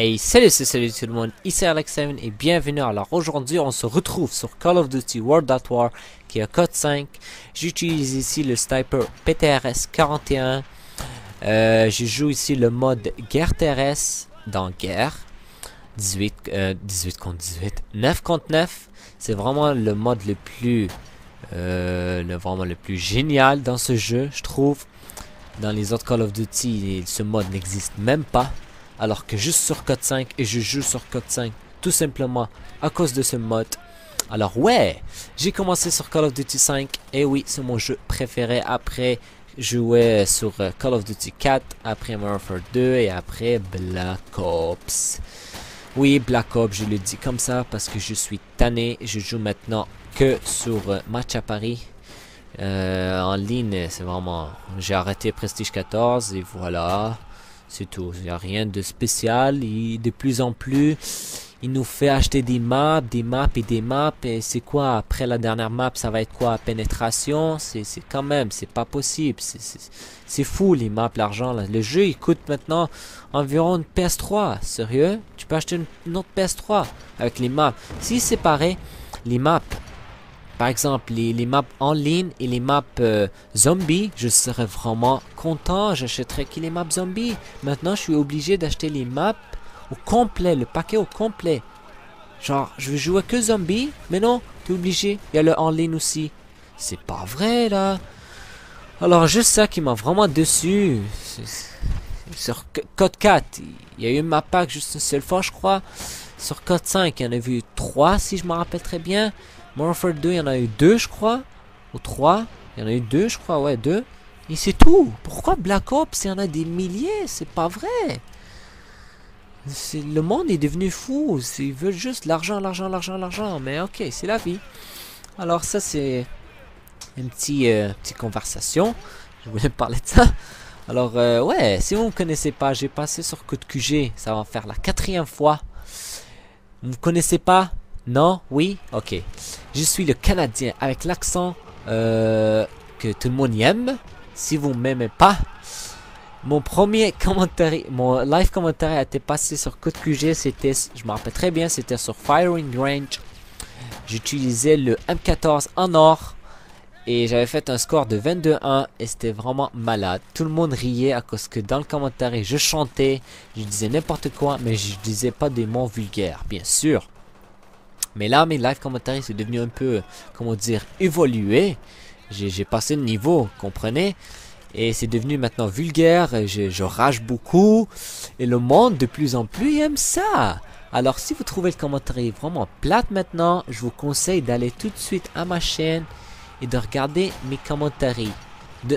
Hey, salut tout le monde, ici Alex7 et bienvenue. Alors aujourd'hui on se retrouve sur Call of Duty World at War qui est code 5. J'utilise ici le sniper PTRS 41. Je joue ici le mode guerre terrestre dans guerre 18 contre 18, 9 contre 9. C'est vraiment le mode le plus vraiment le plus génial dans ce jeu, je trouve. Dans les autres Call of Duty, ce mode n'existe même pas. Alors que juste sur code 5 et je joue sur code 5 tout simplement à cause de ce mode. Alors ouais, j'ai commencé sur Call of Duty 5 et oui, c'est mon jeu préféré. Après, je jouais sur Call of Duty 4, après Modern Warfare 2 et après Black Ops. Oui, Black Ops, je le dis comme ça parce que je suis tanné. Je joue maintenant que sur Match à Paris. En ligne, c'est vraiment... J'ai arrêté Prestige 14 et voilà. C'est tout, il n'y a rien de spécial. Et de plus en plus, il nous fait acheter des maps et des maps. Et c'est quoi, après la dernière map, ça va être quoi? Pénétration? C'est quand même, c'est pas possible. C'est fou les maps, l'argent. Le jeu, il coûte maintenant environ une PS3. Sérieux? Tu peux acheter une autre PS3 avec les maps. Si c'est pareil, les maps... Par exemple, les maps en ligne et les maps zombies, je serais vraiment content. J'achèterais que les maps zombies. Maintenant, je suis obligé d'acheter les maps au complet, le paquet au complet. Genre, je veux jouer que zombies, mais non, t'es obligé. Il y a le en ligne aussi. C'est pas vrai, là. Alors, juste ça qui m'a vraiment déçu. Sur code 4, il y a eu ma pack juste une seule fois, je crois. Sur code 5, il y en a vu 3, si je me rappelle très bien. Modern Warfare 2, il y en a eu 2, je crois. Ou 3. Il y en a eu 2, je crois. Ouais, 2. Et c'est tout. Pourquoi Black Ops, il y en a des milliers? C'est pas vrai. Le monde est devenu fou. Ils veulent juste l'argent. Mais ok, c'est la vie. Alors ça, c'est une petite conversation. Je voulais parler de ça. Alors, ouais, si vous ne me connaissez pas, j'ai passé sur Code QG. Ça va faire la 4e fois. Vous ne me connaissez pas? Non? Oui? Ok. Je suis le Canadien avec l'accent que tout le monde aime. Si vous ne m'aimez pas, mon premier commentaire, mon live commentaire a été passé sur Code QG. C'était, je me rappelle très bien, c'était sur Firing Range. J'utilisais le M14 en or. Et j'avais fait un score de 22-1 et c'était vraiment malade. Tout le monde riait à cause que dans le commentaire, je chantais, je disais n'importe quoi, mais je disais pas des mots vulgaires, bien sûr. Mais là, mes live commentaires, c'est devenu un peu, comment dire, évolué. J'ai passé le niveau, comprenez? Et c'est devenu maintenant vulgaire, je rage beaucoup. Et le monde, de plus en plus, aime ça. Alors, si vous trouvez le commentaire vraiment plate maintenant, je vous conseille d'aller tout de suite à ma chaîne et de regarder mes commentaires.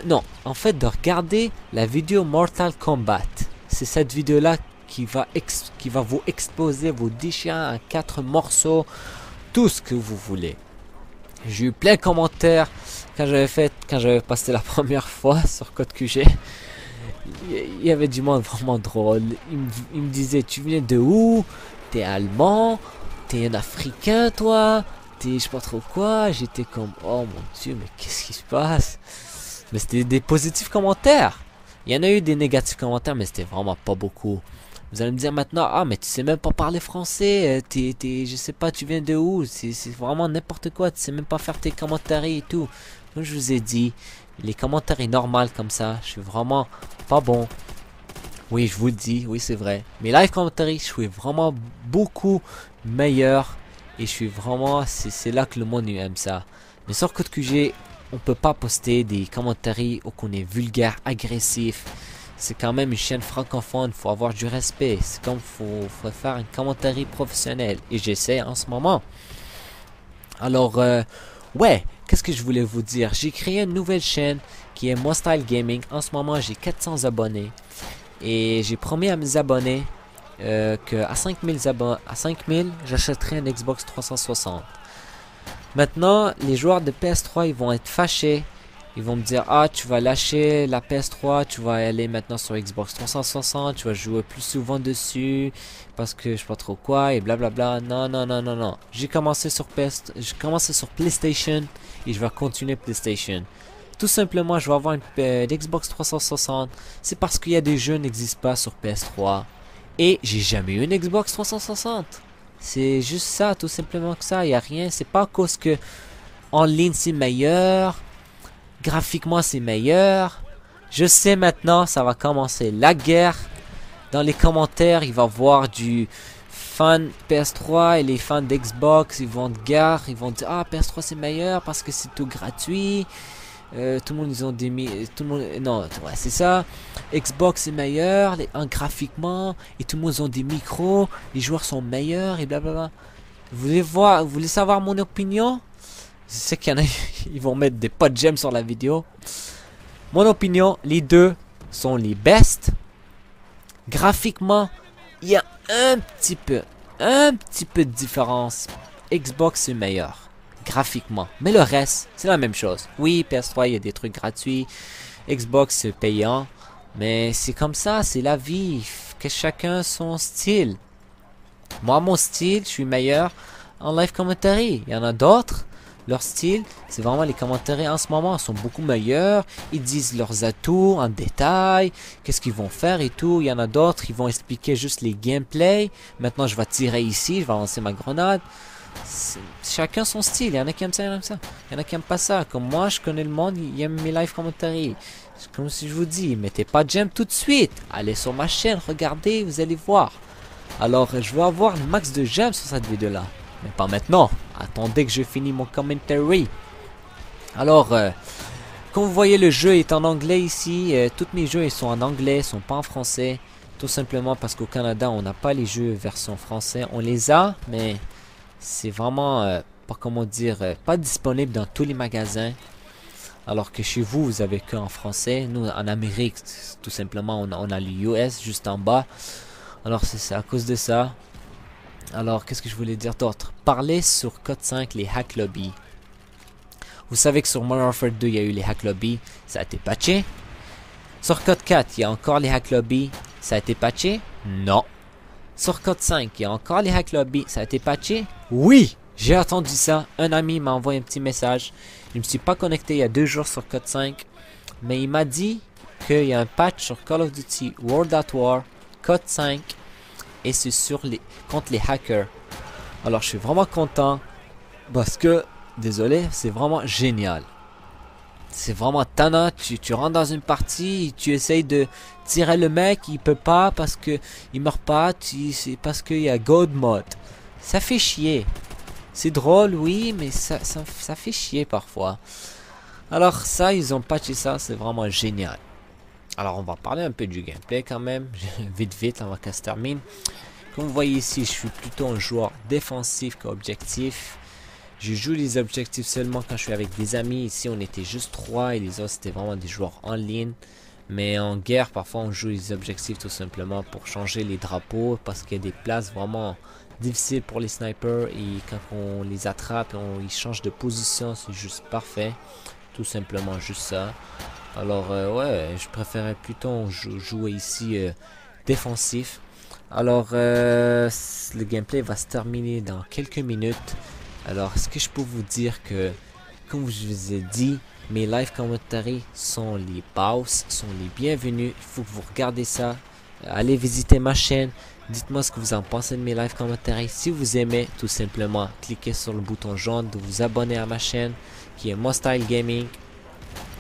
Non, en fait, de regarder la vidéo Mortal Kombat. C'est cette vidéo-là qui va vous exposer, vous déchirer en 4 morceaux, tout ce que vous voulez. J'ai eu plein de commentaires quand j'avais passé la première fois sur Code QG. Il y avait du monde vraiment drôle. Il me disait, tu viens de où? T'es allemand? T'es un africain toi? T'es je sais pas trop quoi? J'étais comme, oh mon dieu, mais qu'est-ce qui se passe? Mais c'était des positifs commentaires. Il y en a eu des négatifs commentaires, mais c'était vraiment pas beaucoup. Vous allez me dire maintenant, ah mais tu sais même pas parler français, je sais pas, tu viens de où, c'est vraiment n'importe quoi, tu sais même pas faire tes commentaires et tout. Comme je vous ai dit, les commentaires est normal comme ça, je suis vraiment pas bon. Oui, je vous le dis, oui c'est vrai. Mais live commentaires, je suis vraiment beaucoup meilleur et je suis vraiment, c'est là que le monde aime ça. Mais sur Code QG, on peut pas poster des commentaires où on est vulgaire, agressif. C'est quand même une chaîne francophone, faut avoir du respect. C'est comme faut faire un commentaire professionnel. Et j'essaie en ce moment. Alors, ouais, qu'est-ce que je voulais vous dire? J'ai créé une nouvelle chaîne qui est MoStyle Gaming. En ce moment, j'ai 400 abonnés. Et j'ai promis à mes abonnés qu'à 5000, j'achèterai une Xbox 360. Maintenant, les joueurs de PS3, ils vont être fâchés. Ils vont me dire, ah, tu vas lâcher la PS3, tu vas aller maintenant sur Xbox 360, tu vas jouer plus souvent dessus, parce que je sais pas trop quoi, et blablabla. Non. J'ai commencé sur PlayStation, et je vais continuer PlayStation. Tout simplement, je vais avoir une Xbox 360, c'est parce qu'il y a des jeux qui n'existent pas sur PS3. Et j'ai jamais eu une Xbox 360. C'est juste ça, tout simplement que ça. Il n'y a rien. C'est pas à cause que en ligne c'est meilleur. Graphiquement c'est meilleur. Je sais maintenant, ça va commencer la guerre. Dans les commentaires, il va y avoir du fan PS3 et les fans d'Xbox. Ils vont de guerre. Ils vont dire, ah, PS3 c'est meilleur parce que c'est tout gratuit. Tout le monde, ils ont des tout le monde, non, ouais, c'est ça. Xbox est meilleur graphiquement et tout le monde, ils ont des micros. Les joueurs sont meilleurs et blablabla. Vous voulez savoir mon opinion? Je sais qu'il y en a, ils vont mettre des pas de j'aime sur la vidéo. Mon opinion, les deux sont les best. Graphiquement, il y a un petit peu de différence. Xbox est meilleur graphiquement, mais le reste c'est la même chose. Oui, PS3 il y a des trucs gratuits, Xbox c'est payant, mais c'est comme ça, c'est la vie, que chacun son style. Moi mon style, je suis meilleur en live commentary. Il y en a d'autres, leur style c'est vraiment les commentaires en ce moment sont beaucoup meilleurs. Ils disent leurs atouts en détail, qu'est-ce qu'ils vont faire et tout. Il y en a d'autres, ils vont expliquer juste les gameplays. Maintenant je vais tirer ici, je vais lancer ma grenade. Chacun son style, il y en a qui aiment ça, il y en a qui aiment ça. Il y en a qui aiment pas ça. Comme moi, je connais le monde, il aime mes live commentary. Comme si je vous dis, mettez pas de j'aime tout de suite. Allez sur ma chaîne, regardez, vous allez voir. Alors, je vais avoir le max de j'aime sur cette vidéo-là. Mais pas maintenant. Attendez que je finis mon commentary. Alors, comme vous voyez, le jeu est en anglais ici. Tous mes jeux ils sont en anglais, ils sont pas en français. Tout simplement parce qu'au Canada, on n'a pas les jeux version français. On les a, mais c'est vraiment, pas comment dire, pas disponible dans tous les magasins. Alors que chez vous, vous avez qu'en français. Nous, en Amérique, tout simplement, on a l'US juste en bas. Alors, c'est à cause de ça. Alors, qu'est-ce que je voulais dire d'autre? Parler sur Code 5, les hack lobby. Vous savez que sur Modern Warfare 2, il y a eu les hack lobby. Ça a été patché. Sur Code 4, il y a encore les hack lobby. Ça a été patché? Non. Sur Code 5, il y a encore les hack lobby. Ça a été patché? Oui! J'ai entendu ça. Un ami m'a envoyé un petit message. Je ne me suis pas connecté il y a 2 jours sur Code 5. Mais il m'a dit qu'il y a un patch sur Call of Duty World at War, Code 5. Et c'est sur contre les hackers. Alors je suis vraiment content. Parce que, désolé, c'est vraiment génial. C'est vraiment tannant, tu rentres dans une partie, tu essayes de tirer le mec, il peut pas parce que il meurt pas, c'est parce qu'il y a God mode. Ça fait chier. C'est drôle, oui, mais ça fait chier parfois. Alors ça, ils ont patché ça, c'est vraiment génial. Alors on va parler un peu du gameplay quand même, vite avant qu'elle se termine. Comme vous voyez ici, je suis plutôt un joueur défensif qu'objectif. Je joue les objectifs seulement quand je suis avec des amis. Ici, on était juste 3 et les autres, c'était vraiment des joueurs en ligne. Mais en guerre, parfois, on joue les objectifs tout simplement pour changer les drapeaux. Parce qu'il y a des places vraiment difficiles pour les snipers. Et quand on les attrape, ils changent de position. C'est juste parfait. Tout simplement juste ça. Alors, ouais, je préférais plutôt jouer ici défensif. Alors, le gameplay va se terminer dans quelques minutes. Alors, est-ce que je peux vous dire que, comme je vous ai dit, mes live commentaries sont les boss, sont les bienvenus. Il faut que vous regardez ça. Allez visiter ma chaîne. Dites-moi ce que vous en pensez de mes live commentaries. Si vous aimez, tout simplement, cliquez sur le bouton jaune de vous abonner à ma chaîne, qui est MoStyle Gaming.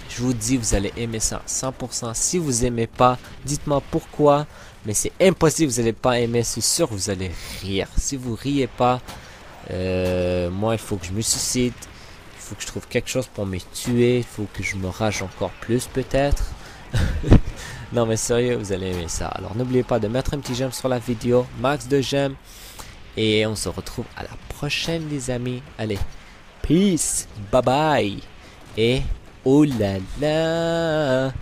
Je vous dis, vous allez aimer ça 100%. Si vous aimez pas, dites-moi pourquoi. Mais c'est impossible, vous n'allez pas aimer. C'est sûr, vous allez rire. Si vous riez pas, moi, il faut que je me suicide. Il faut que je trouve quelque chose pour me tuer. Il faut que je me rage encore plus, peut-être. Non, mais sérieux, vous allez aimer ça. Alors, n'oubliez pas de mettre un petit j'aime sur la vidéo. Max de j'aime. Et on se retrouve à la prochaine, les amis. Allez, peace. Bye bye. Et oh là là.